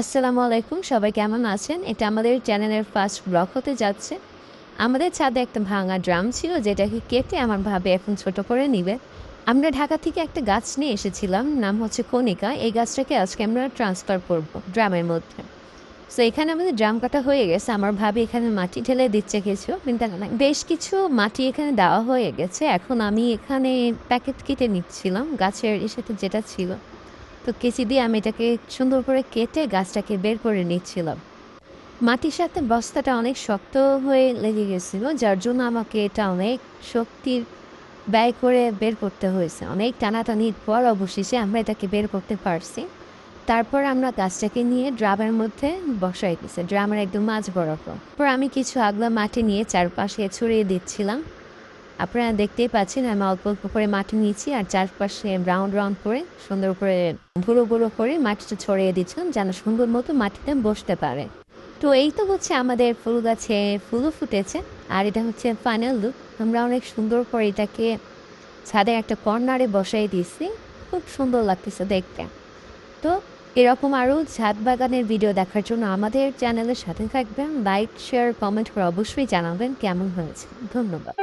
আসসালামু আলাইকুম। সবাই কেমন আছেন? এটা আমাদের চ্যানেলের ফার্স্ট ব্লগ হতে যাচ্ছে। আমাদের ছাদে একটা ভাঙা ড্রাম ছিল যেটাকে কেটে আমার ভাবে এখন ছোট করে নিবে। আমরা ঢাকা থেকে একটা গাছ নিয়ে এসেছিলাম, নাম হচ্ছে কনিকা। এই গাছটাকে আজকে আমরা ট্রান্সফার করব ড্রামের মধ্যে। সো এখানে আমাদের ড্রাম কাটা হয়ে গেছে। আমার ভাবি এখানে মাটি ঢেলে দিচ্ছে কিছু, কিন্তু বেশ কিছু মাটি এখানে দেওয়া হয়ে গেছে। এখন আমি এখানে প্যাকেট কেটে নিচ্ছিলাম গাছের সাথে যেটা ছিল। তো কেচি দিয়ে আমি এটাকে সুন্দর করে কেটে গাছটাকে বের করে নিচ্ছিলাম। মাটির সাথে বস্তাটা অনেক শক্ত হয়ে লেগে গেছিল, যার জন্য আমাকে এটা অনেক শক্তির ব্যয় করে বের করতে হয়েছে। অনেক টানাটানির পর অবশেষে আমরা এটাকে বের করতে পারছি। তারপর আমরা গাছটাকে নিয়ে ড্রামের মধ্যে বসাই দিয়েছি, ড্রামের একদম মাঝ বরাবর। পর আমি কিছু আগলা মাটি নিয়ে চারপাশে ছড়িয়ে দিচ্ছিলাম। আপনারা দেখতেই পাচ্ছেন আমি অল্প অল্প করে মাটি নিয়েছি আর চারপাশে রাউন্ড রাউন্ড করে সুন্দর করে গুঁড়ো গুঁড়ো করে মাটিটা ছড়িয়ে দিচ্ছিলাম যেন সুন্দর মতো মাটিতে বসতে পারে। তো এই তো হচ্ছে আমাদের ফুল গাছে ফুলও ফুটেছে। আর এটা হচ্ছে ফাইনাল লুক। আমরা অনেক সুন্দর করে এটাকে ছাদে একটা কর্নারে বসাই দিয়েছি। খুব সুন্দর লাগতেছে দেখতে। তো এরকম আরও ছাদ বাগানের ভিডিও দেখার জন্য আমাদের চ্যানেলের সাথে থাকবেন। লাইক শেয়ার কমেন্ট করে অবশ্যই জানাবেন কেমন হয়েছে। ধন্যবাদ।